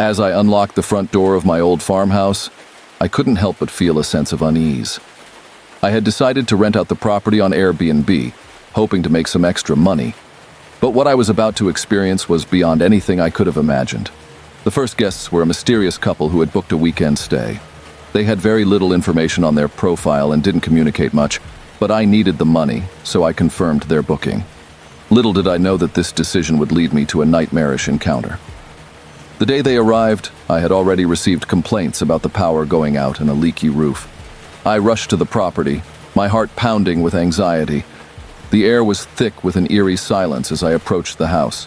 As I unlocked the front door of my old farmhouse, I couldn't help but feel a sense of unease. I had decided to rent out the property on Airbnb, hoping to make some extra money. But what I was about to experience was beyond anything I could have imagined. The first guests were a mysterious couple who had booked a weekend stay. They had very little information on their profile and didn't communicate much, but I needed the money, so I confirmed their booking. Little did I know that this decision would lead me to a nightmarish encounter. The day they arrived, I had already received complaints about the power going out and a leaky roof. I rushed to the property, my heart pounding with anxiety. The air was thick with an eerie silence as I approached the house.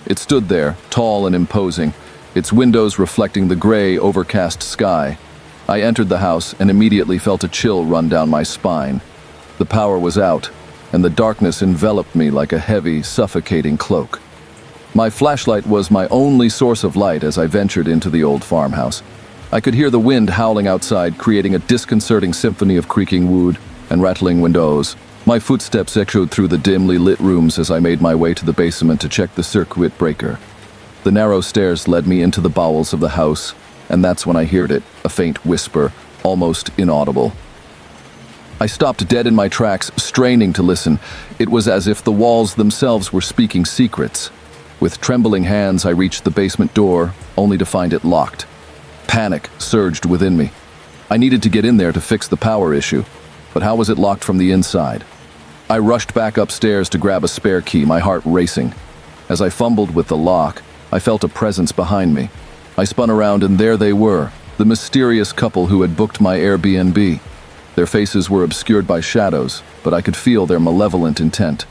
It stood there, tall and imposing, its windows reflecting the gray, overcast sky. I entered the house and immediately felt a chill run down my spine. The power was out, and the darkness enveloped me like a heavy, suffocating cloak. My flashlight was my only source of light as I ventured into the old farmhouse. I could hear the wind howling outside, creating a disconcerting symphony of creaking wood and rattling windows. My footsteps echoed through the dimly lit rooms as I made my way to the basement to check the circuit breaker. The narrow stairs led me into the bowels of the house, and that's when I heard it, a faint whisper, almost inaudible. I stopped dead in my tracks, straining to listen. It was as if the walls themselves were speaking secrets. With trembling hands, I reached the basement door, only to find it locked. Panic surged within me. I needed to get in there to fix the power issue, but how was it locked from the inside? I rushed back upstairs to grab a spare key, my heart racing. As I fumbled with the lock, I felt a presence behind me. I spun around and there they were, the mysterious couple who had booked my Airbnb. Their faces were obscured by shadows, but I could feel their malevolent intent.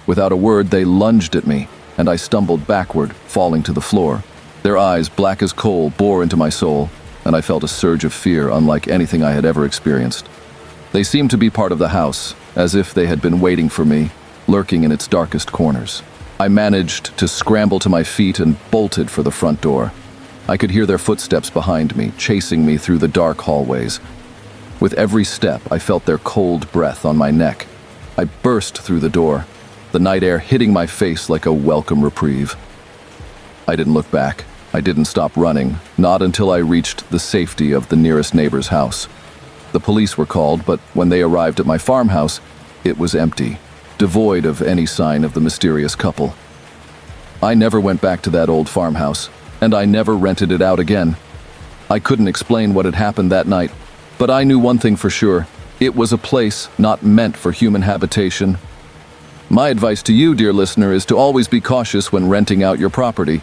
Without a word, they lunged at me, and I stumbled backward, falling to the floor. Their eyes, black as coal, bore into my soul, and I felt a surge of fear unlike anything I had ever experienced. They seemed to be part of the house, as if they had been waiting for me, lurking in its darkest corners. I managed to scramble to my feet and bolted for the front door. I could hear their footsteps behind me, chasing me through the dark hallways. With every step, I felt their cold breath on my neck. I burst through the door, the night air hitting my face like a welcome reprieve. I didn't look back. I didn't stop running, not until I reached the safety of the nearest neighbor's house. The police were called, but when they arrived at my farmhouse, it was empty, devoid of any sign of the mysterious couple. I never went back to that old farmhouse, and I never rented it out again. I couldn't explain what had happened that night, but I knew one thing for sure. It was a place not meant for human habitation. My advice to you, dear listener, is to always be cautious when renting out your property.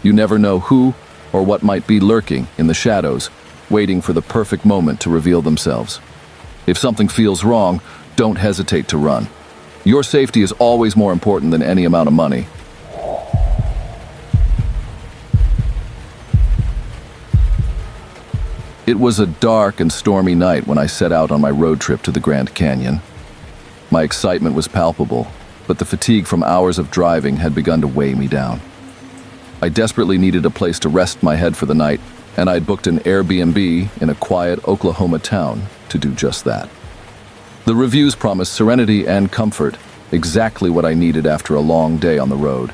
You never know who or what might be lurking in the shadows, waiting for the perfect moment to reveal themselves. If something feels wrong, don't hesitate to run. Your safety is always more important than any amount of money. It was a dark and stormy night when I set out on my road trip to the Grand Canyon. My excitement was palpable, but the fatigue from hours of driving had begun to weigh me down. I desperately needed a place to rest my head for the night, and I had booked an Airbnb in a quiet Oklahoma town to do just that. The reviews promised serenity and comfort, exactly what I needed after a long day on the road.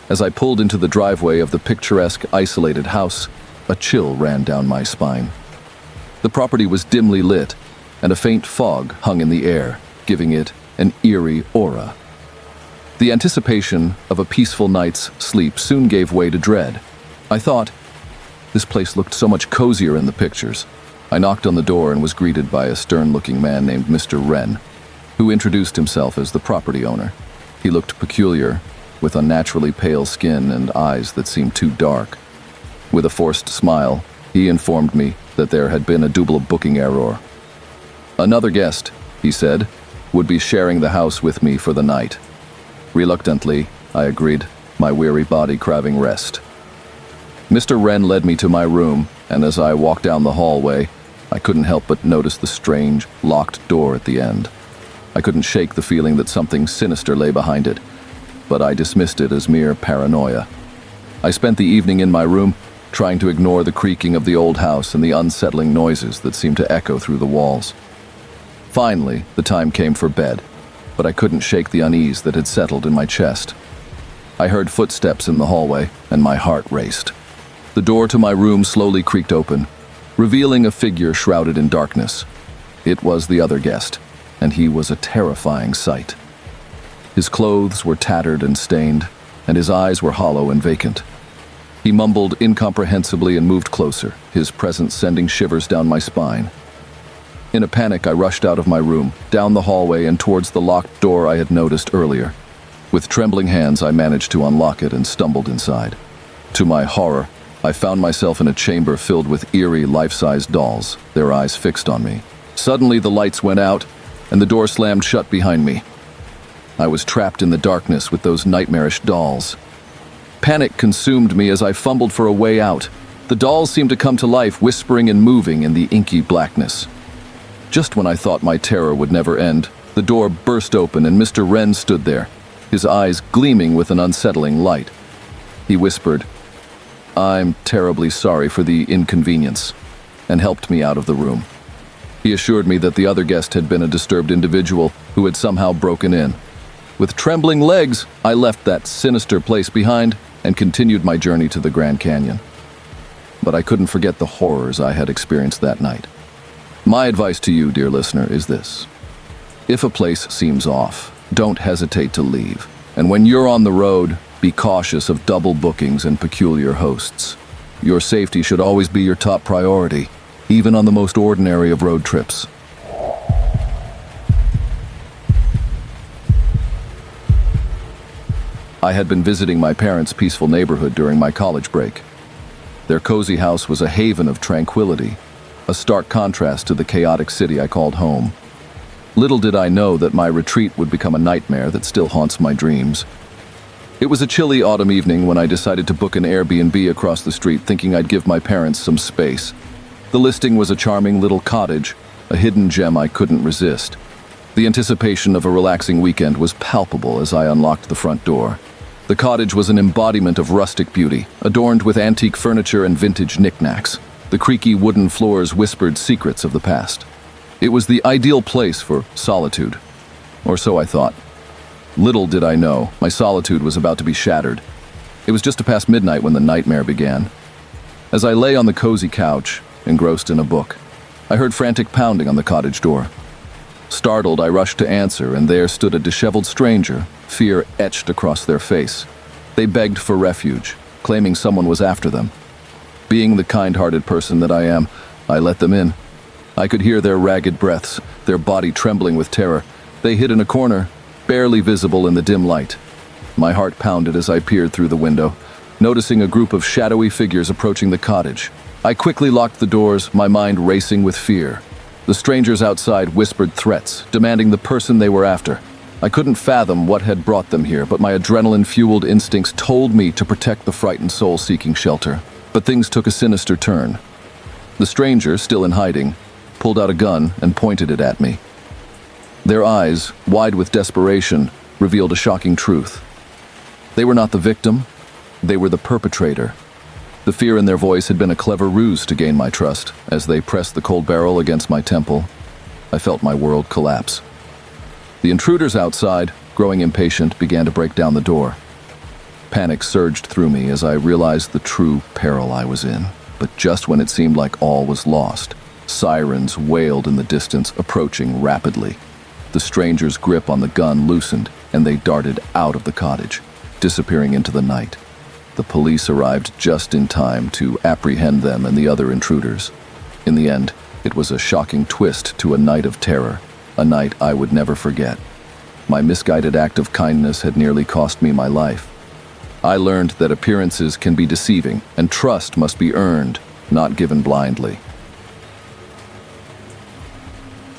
As I pulled into the driveway of the picturesque, isolated house, a chill ran down my spine. The property was dimly lit, and a faint fog hung in the air, giving it an eerie aura. The anticipation of a peaceful night's sleep soon gave way to dread. I thought, this place looked so much cozier in the pictures. I knocked on the door and was greeted by a stern-looking man named Mr. Wren, who introduced himself as the property owner. He looked peculiar, with unnaturally pale skin and eyes that seemed too dark. With a forced smile, he informed me that there had been a double booking error. Another guest, he said, would be sharing the house with me for the night. Reluctantly, I agreed, my weary body craving rest. Mr. Wren led me to my room, and as I walked down the hallway, I couldn't help but notice the strange, locked door at the end. I couldn't shake the feeling that something sinister lay behind it, but I dismissed it as mere paranoia. I spent the evening in my room, trying to ignore the creaking of the old house and the unsettling noises that seemed to echo through the walls. Finally, the time came for bed, but I couldn't shake the unease that had settled in my chest. I heard footsteps in the hallway, and my heart raced. The The door to my room slowly creaked open, revealing a figure shrouded in darkness. It was the other guest, and he was a terrifying sight. His clothes were tattered and stained, and his eyes were hollow and vacant. He mumbled incomprehensibly and moved closer, his presence sending shivers down my spine. In a panic, I rushed out of my room, down the hallway and towards the locked door I had noticed earlier. With trembling hands, I managed to unlock it and stumbled inside. To my horror, I found myself in a chamber filled with eerie, life-size dolls, their eyes fixed on me. Suddenly, the lights went out, and the door slammed shut behind me. I was trapped in the darkness with those nightmarish dolls. Panic consumed me as I fumbled for a way out. The dolls seemed to come to life, whispering and moving in the inky blackness. Just when I thought my terror would never end, the door burst open and Mr. Wren stood there, his eyes gleaming with an unsettling light. He whispered, "I'm terribly sorry for the inconvenience," and helped me out of the room. He assured me that the other guest had been a disturbed individual who had somehow broken in. With trembling legs, I left that sinister place behind and continued my journey to the Grand Canyon. But I couldn't forget the horrors I had experienced that night. My advice to you, dear listener, is this. If a place seems off, don't hesitate to leave. And when you're on the road, be cautious of double bookings and peculiar hosts. Your safety should always be your top priority, even on the most ordinary of road trips. I had been visiting my parents' peaceful neighborhood during my college break. Their cozy house was a haven of tranquility, a stark contrast to the chaotic city I called home. Little did I know that my retreat would become a nightmare that still haunts my dreams. It was a chilly autumn evening when I decided to book an Airbnb across the street, thinking I'd give my parents some space. The listing was a charming little cottage, a hidden gem I couldn't resist. The anticipation of a relaxing weekend was palpable as I unlocked the front door. The cottage was an embodiment of rustic beauty, adorned with antique furniture and vintage knickknacks. The creaky wooden floors whispered secrets of the past. It was the ideal place for solitude, or so I thought. Little did I know, my solitude was about to be shattered. It was just past midnight when the nightmare began. As I lay on the cozy couch, engrossed in a book, I heard frantic pounding on the cottage door. Startled, I rushed to answer, and there stood a disheveled stranger, fear etched across their face. They begged for refuge, claiming someone was after them. Being the kind-hearted person that I am, I let them in. I could hear their ragged breaths, their body trembling with terror. They hid in a corner, barely visible in the dim light. My heart pounded as I peered through the window, noticing a group of shadowy figures approaching the cottage. I quickly locked the doors, my mind racing with fear. The strangers outside whispered threats, demanding the person they were after. I couldn't fathom what had brought them here, but my adrenaline-fueled instincts told me to protect the frightened soul seeking shelter. But things took a sinister turn. The stranger, still in hiding, pulled out a gun and pointed it at me. Their eyes, wide with desperation, revealed a shocking truth. They were not the victim, they were the perpetrator. The fear in their voice had been a clever ruse to gain my trust. As they pressed the cold barrel against my temple, I felt my world collapse. The intruders outside, growing impatient, began to break down the door. Panic surged through me as I realized the true peril I was in. But just when it seemed like all was lost, sirens wailed in the distance, approaching rapidly. The stranger's grip on the gun loosened, and they darted out of the cottage, disappearing into the night. The police arrived just in time to apprehend them and the other intruders. In the end, it was a shocking twist to a night of terror, a night I would never forget. My misguided act of kindness had nearly cost me my life. I learned that appearances can be deceiving, and trust must be earned, not given blindly.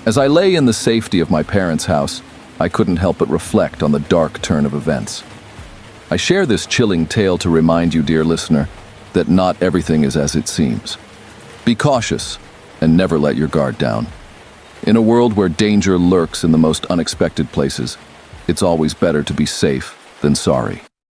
As I lay in the safety of my parents' house, I couldn't help but reflect on the dark turn of events. I share this chilling tale to remind you, dear listener, that not everything is as it seems. Be cautious and never let your guard down. In a world where danger lurks in the most unexpected places, it's always better to be safe than sorry.